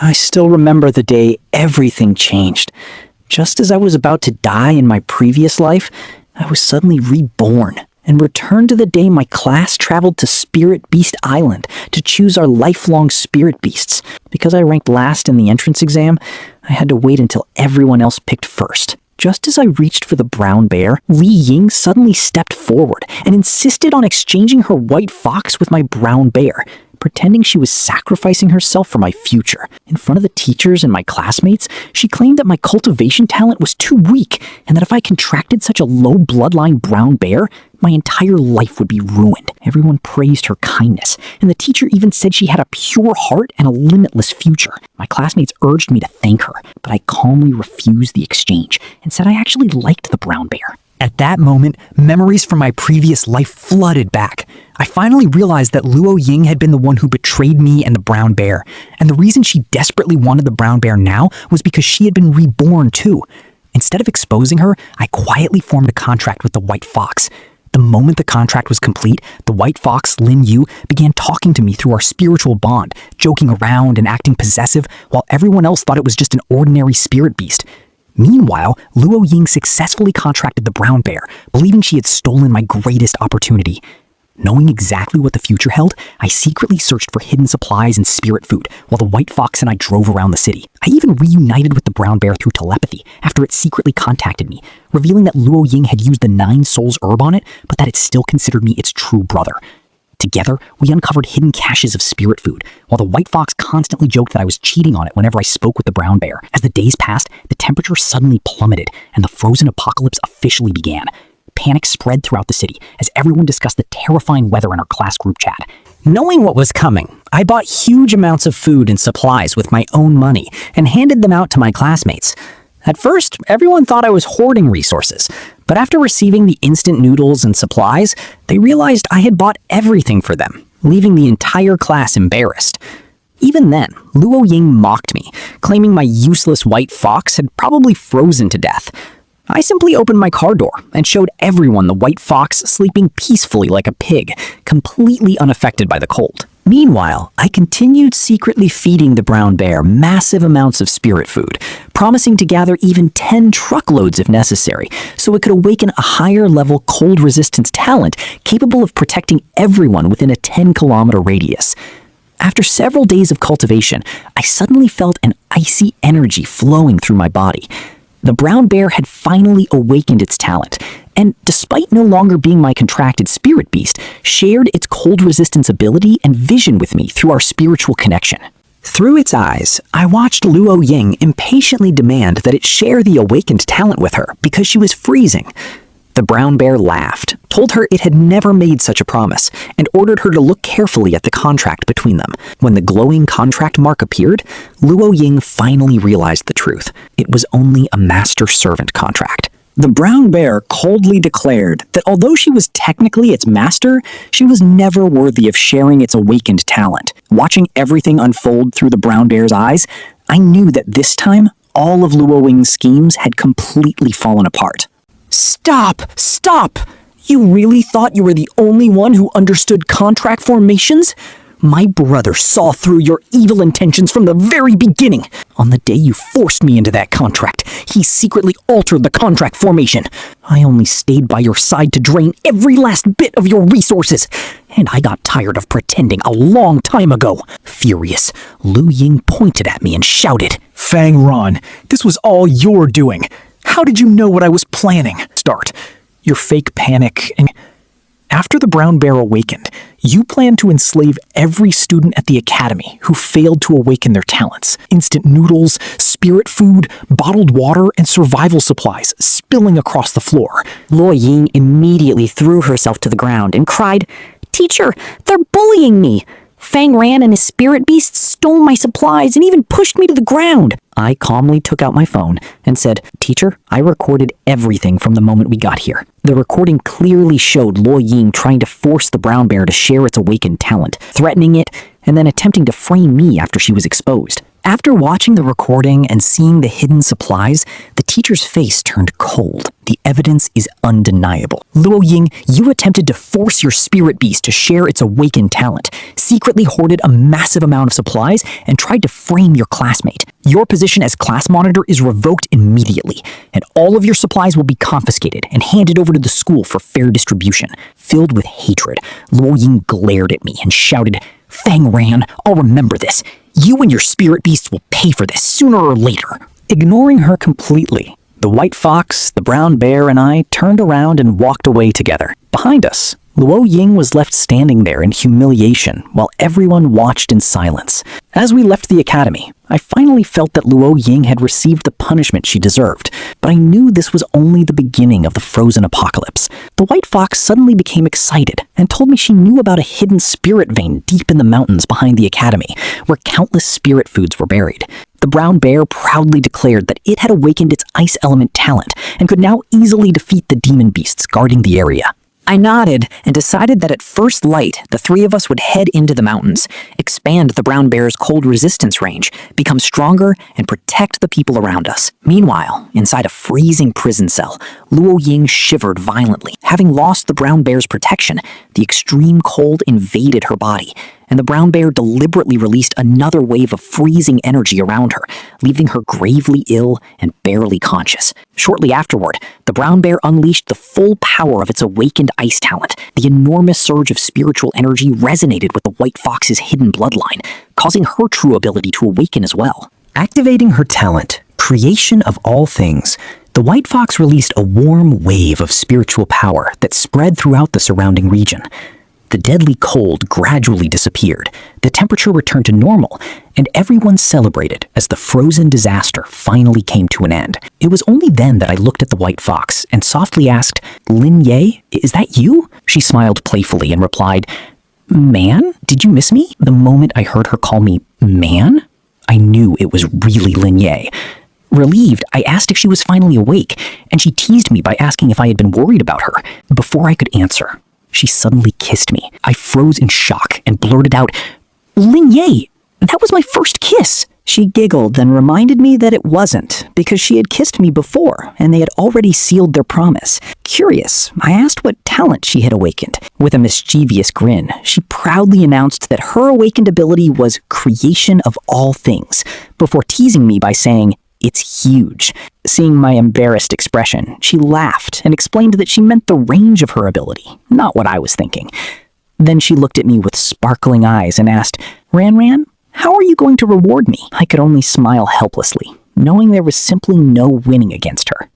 I still remember the day everything changed. Just as I was about to die in my previous life, I was suddenly reborn and returned to the day my class traveled to Spirit Beast Island to choose our lifelong spirit beasts. Because I ranked last in the entrance exam, I had to wait until everyone else picked first. Just as I reached for the brown bear, Li Ying suddenly stepped forward and insisted on exchanging her white fox with my brown bear, pretending she was sacrificing herself for my future. In front of the teachers and my classmates, she claimed that my cultivation talent was too weak and that if I contracted such a low bloodline brown bear, my entire life would be ruined. Everyone praised her kindness, and the teacher even said she had a pure heart and a limitless future. My classmates urged me to thank her, but I calmly refused the exchange and said I actually liked the brown bear. At that moment, memories from my previous life flooded back. I finally realized that Luo Ying had been the one who betrayed me and the brown bear, and the reason she desperately wanted the brown bear now was because she had been reborn too. Instead of exposing her, I quietly formed a contract with the white fox. The moment the contract was complete, the white fox, Lin Yu, began talking to me through our spiritual bond, joking around and acting possessive, while everyone else thought it was just an ordinary spirit beast. Meanwhile, Luo Ying successfully contracted the brown bear, believing she had stolen my greatest opportunity. Knowing exactly what the future held, I secretly searched for hidden supplies and spirit food, while the white fox and I drove around the city. I even reunited with the brown bear through telepathy after it secretly contacted me, revealing that Luo Ying had used the 9 Souls herb on it, but that it still considered me its true brother. Together, we uncovered hidden caches of spirit food, while the white fox constantly joked that I was cheating on it whenever I spoke with the brown bear. As the days passed, the temperature suddenly plummeted, and the frozen apocalypse officially began. Panic spread throughout the city as everyone discussed the terrifying weather in our class group chat. Knowing what was coming, I bought huge amounts of food and supplies with my own money and handed them out to my classmates. At first, everyone thought I was hoarding resources, but after receiving the instant noodles and supplies, they realized I had bought everything for them, leaving the entire class embarrassed. Even then, Luo Ying mocked me, claiming my useless white fox had probably frozen to death. I simply opened my car door and showed everyone the white fox sleeping peacefully like a pig, completely unaffected by the cold. Meanwhile, I continued secretly feeding the brown bear massive amounts of spirit food, promising to gather even 10 truckloads if necessary, so it could awaken a higher-level cold resistance talent capable of protecting everyone within a 10-kilometer radius. After several days of cultivation, I suddenly felt an icy energy flowing through my body. The brown bear had finally awakened its talent, and despite no longer being my contracted spirit beast, shared its cold resistance ability and vision with me through our spiritual connection. Through its eyes, I watched Luo Ying impatiently demand that it share the awakened talent with her because she was freezing. The brown bear laughed, told her it had never made such a promise, and ordered her to look carefully at the contract between them. When the glowing contract mark appeared, Luo Ying finally realized the truth. It was only a master-servant contract. The brown bear coldly declared that although she was technically its master, she was never worthy of sharing its awakened talent. Watching everything unfold through the brown bear's eyes, I knew that this time, all of Luo Ying's schemes had completely fallen apart. Stop! Stop! You really thought you were the only one who understood contract formations? My brother saw through your evil intentions from the very beginning. On the day you forced me into that contract, he secretly altered the contract formation. I only stayed by your side to drain every last bit of your resources, and I got tired of pretending a long time ago. Furious, Lu Ying pointed at me and shouted, "Fang Ran, this was all your doing. How did you know what I was planning?" Start. Your fake panic and... After the brown bear awakened, you planned to enslave every student at the academy who failed to awaken their talents. Instant noodles, spirit food, bottled water, and survival supplies spilling across the floor. Luo Ying immediately threw herself to the ground and cried, "Teacher, they're bullying me! Fang Ran and his spirit beasts stole my supplies and even pushed me to the ground." I calmly took out my phone and said, "Teacher, I recorded everything from the moment we got here." The recording clearly showed Luo Ying trying to force the brown bear to share its awakened talent, threatening it, and then attempting to frame me after she was exposed. After watching the recording and seeing the hidden supplies, the teacher's face turned cold. The evidence is undeniable. Luo Ying, you attempted to force your spirit beast to share its awakened talent, secretly hoarded a massive amount of supplies, and tried to frame your classmate. Your position as class monitor is revoked immediately, and all of your supplies will be confiscated and handed over to the school for fair distribution. Filled with hatred, Luo Ying glared at me and shouted, "Fang Ran, I'll remember this. You and your spirit beasts will pay for this sooner or later." Ignoring her completely, the white fox, the brown bear, and I turned around and walked away together. Behind us, Luo Ying was left standing there in humiliation while everyone watched in silence. As we left the academy, I finally felt that Luo Ying had received the punishment she deserved, but I knew this was only the beginning of the frozen apocalypse. The white fox suddenly became excited and told me she knew about a hidden spirit vein deep in the mountains behind the academy, where countless spirit foods were buried. The brown bear proudly declared that it had awakened its ice element talent and could now easily defeat the demon beasts guarding the area. I nodded and decided that at first light, the three of us would head into the mountains, expand the brown bear's cold resistance range, become stronger, and protect the people around us. Meanwhile, inside a freezing prison cell, Luo Ying shivered violently. Having lost the brown bear's protection, the extreme cold invaded her body, and the brown bear deliberately released another wave of freezing energy around her, leaving her gravely ill and barely conscious. Shortly afterward, the brown bear unleashed the full power of its awakened ice talent. The enormous surge of spiritual energy resonated with the white fox's hidden bloodline, causing her true ability to awaken as well. Activating her talent, creation of all things, the white fox released a warm wave of spiritual power that spread throughout the surrounding region. The deadly cold gradually disappeared, the temperature returned to normal, and everyone celebrated as the frozen disaster finally came to an end. It was only then that I looked at the white fox and softly asked, "Lin Ye, is that you?" She smiled playfully and replied, "Man, did you miss me?" The moment I heard her call me man, I knew it was really Lin Ye. Relieved, I asked if she was finally awake, and she teased me by asking if I had been worried about her. Before I could answer, she suddenly kissed me. I froze in shock and blurted out, "Lin Ye, that was my first kiss." She giggled, then reminded me that it wasn't, because she had kissed me before, and they had already sealed their promise. Curious, I asked what talent she had awakened. With a mischievous grin, she proudly announced that her awakened ability was creation of all things, before teasing me by saying, "It's huge." Seeing my embarrassed expression, she laughed and explained that she meant the range of her ability, not what I was thinking. Then she looked at me with sparkling eyes and asked, Ran, how are you going to reward me?" I could only smile helplessly, knowing there was simply no winning against her.